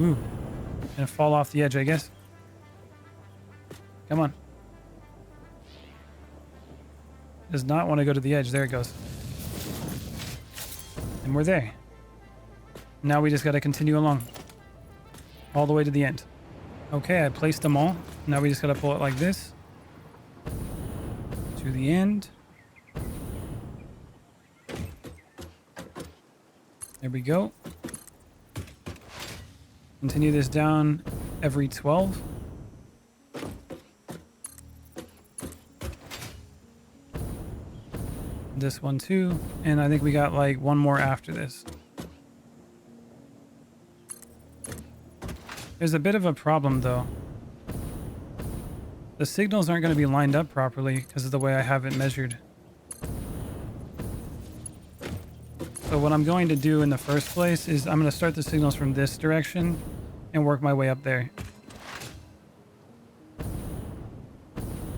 Ooh. Gonna fall off the edge, I guess. Come on. Does not want to go to the edge. There it goes. And we're there. Now we just got to continue along. All the way to the end. Okay, I placed them all. Now we just got to pull it like this. To the end. There we go. Continue this down every 12. This one too. And I think we got like 1 more after this. There's a bit of a problem though. The signals aren't going to be lined up properly because of the way I have it measured. So what I'm going to do in the first place is I'm going to start the signals from this direction and work my way up there.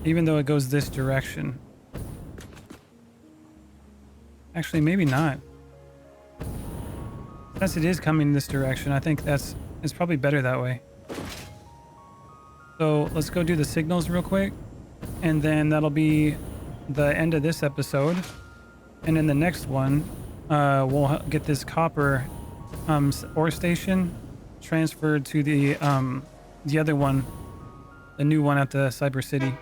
Even though it goes this direction. Actually, maybe not. Since it is coming this direction, I think it's probably better that way. So let's go do the signals real quick. And then that'll be the end of this episode. And in the next one, we'll get this copper ore station transferred to the other one, the new one at the Cyber City.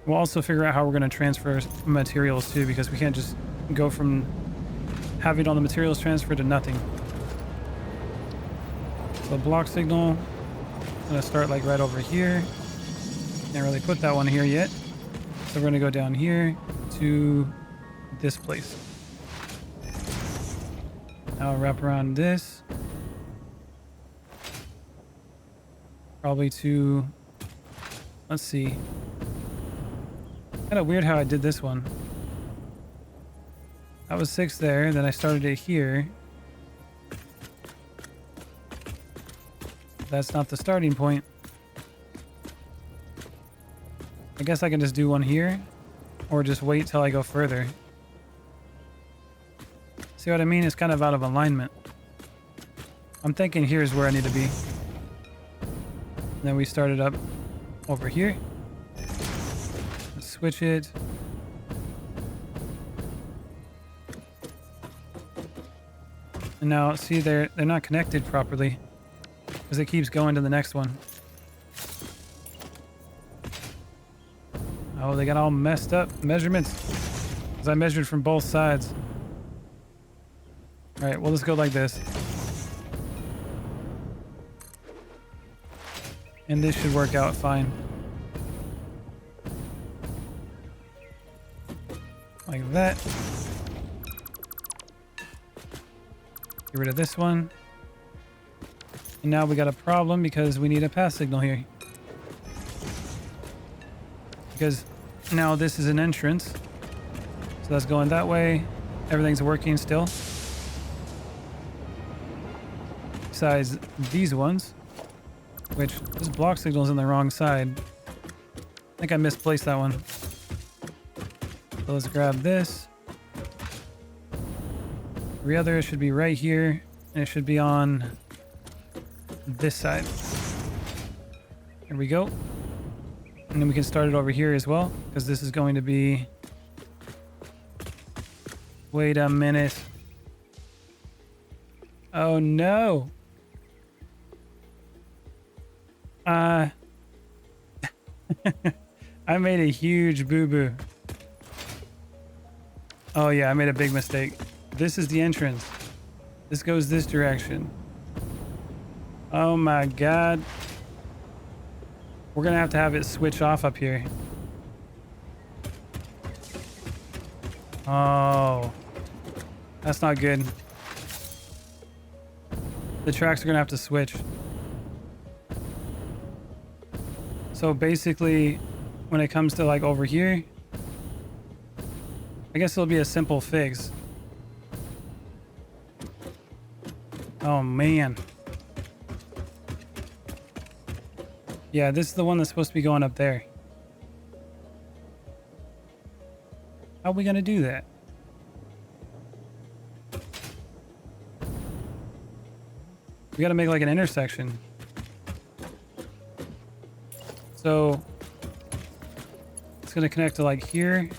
We'll also figure out how we're going to transfer materials too, because we can't just go from having all the materials transferred to nothing. So block signal, I'm gonna start like right over here. Can't really put that one here yet. So we're gonna go down here to this place. Now wrap around this. Probably to, let's see. Kind of weird how I did this one. That was 6 there, then I started it here. That's not the starting point. I guess I can just do one here, or just wait till I go further. See what I mean? It's kind of out of alignment. I'm thinking here's where I need to be. And then we start it up over here. Let's switch it. And now, see, they're not connected properly because it keeps going to the next one. Oh, they got all messed up measurements because I measured from both sides. All right, well, let's go like this. And this should work out fine. Like that. Get rid of this one. And now we got a problem because we need a pass signal here. Because now this is an entrance. So that's going that way. Everything's working still. Besides these ones, which this block signal is on the wrong side. I think I misplaced that one. So let's grab this. The other should be right here, and it should be on this side. Here we go. And then we can start it over here as well, because this is going to be... Wait a minute. Oh no! I made a huge boo-boo. Oh yeah, I made a big mistake. This is the entrance. This goes this direction. Oh my god. We're gonna have it switch off up here. Oh. That's not good. The tracks are gonna have to switch. So basically, when it comes to like over here, I guess it'll be a simple fix. Oh man. Yeah, this is the one that's supposed to be going up there. How are we gonna do that? We gotta make like an intersection. So it's gonna connect to like here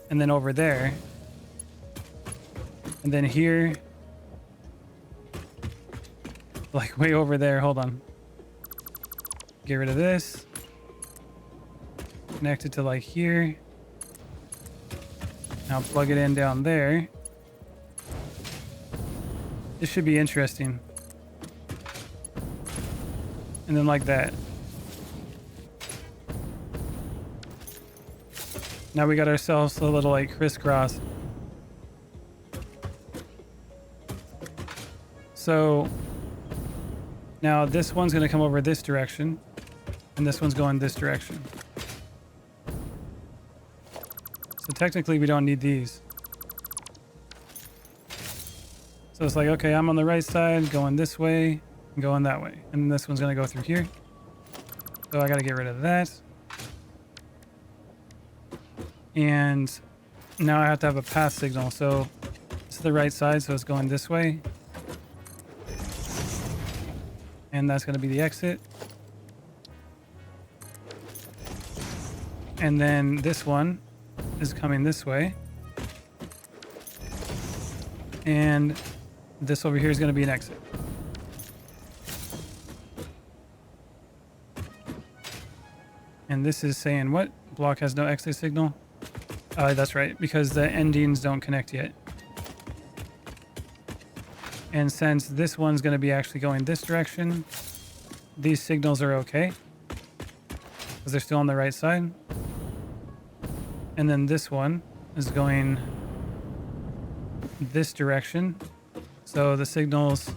and then over there and then here, like way over there. Hold on. Get rid of this. Connect it to like here. Now plug it in down there. This should be interesting. And then like that. Now we got ourselves a little like crisscross. So now this one's going to come over this direction and this one's going this direction. So technically we don't need these. So it's like, okay, I'm on the right side going this way and going that way. And this one's going to go through here. So I got to get rid of that. And now I have to have a path signal. So it's the right side, so it's going this way. And that's going to be the exit. And then this one is coming this way. And this over here is going to be an exit. And this is saying what? Block has no exit signal. That's right, because the endings don't connect yet. And since this one's going to be actually going this direction, these signals are okay because they're still on the right side. And then this one is going this direction. So the signals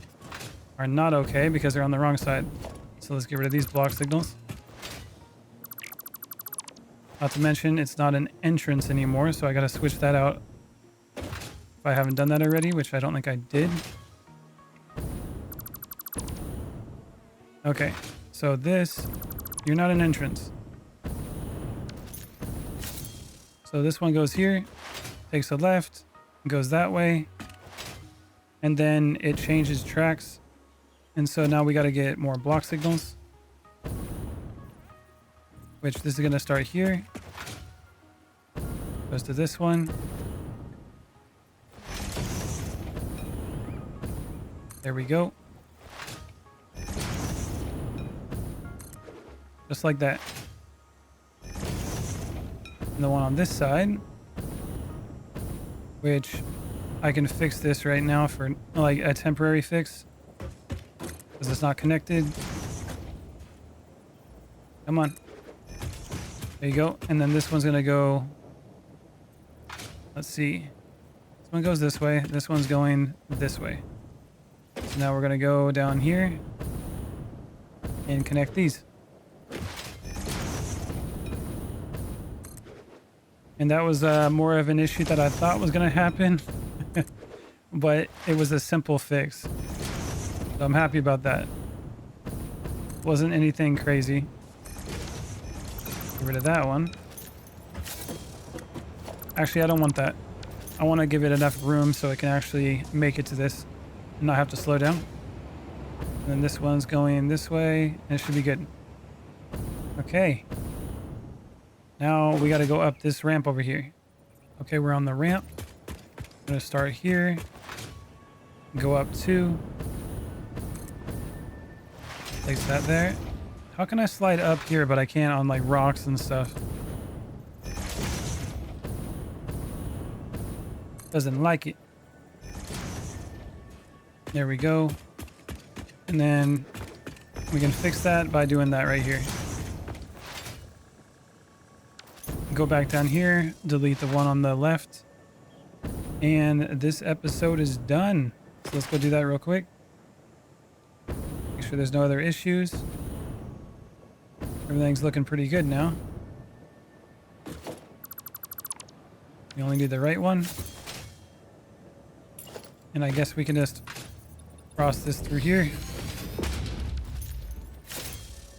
are not okay because they're on the wrong side. So let's get rid of these block signals. Not to mention, it's not an entrance anymore, so I got to switch that out if I haven't done that already, which I don't think I did. Okay, so this, you're not an entrance. So this one goes here, takes a left, goes that way, and then it changes tracks. And so now we got to get more block signals, which this is going to start here. Goes to this one. There we go. Just like that. And the one on this side, which I can fix this right now for like a temporary fix because it's not connected. Come on. There you go. And then this one's going to go, let's see. This one goes this way. This one's going this way. So now we're going to go down here and connect these. And that was more of an issue that I thought was going to happen, but it was a simple fix. So I'm happy about that. Wasn't anything crazy. Get rid of that one. Actually, I don't want that. I want to give it enough room so it can actually make it to this and not have to slow down. And then this one's going this way, and it should be good. Okay. Now we got to go up this ramp over here. Okay, we're on the ramp. I'm going to start here. Go up 2. Place that there. How can I slide up here, but I can't on like rocks and stuff? Doesn't like it. There we go. And then we can fix that by doing that right here. Go back down here, delete the one on the left, and this episode is done. So let's go do that real quick. Make sure there's no other issues. Everything's looking pretty good now. We only need the right one. And I guess we can just cross this through here.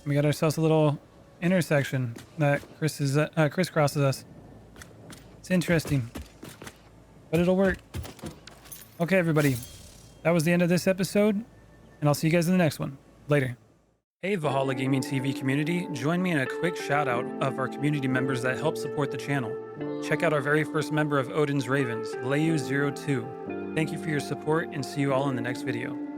We got ourselves a little intersection that crisscrosses us. It's interesting, but it'll work. Okay, everybody, that was the end of this episode, and I'll see you guys in the next one. Later. Hey, Valhalla Gaming TV community, join me in a quick shout out of our community members that help support the channel. Check out our very first member of Odin's Ravens, Layu02. Thank you for your support, and see you all in the next video.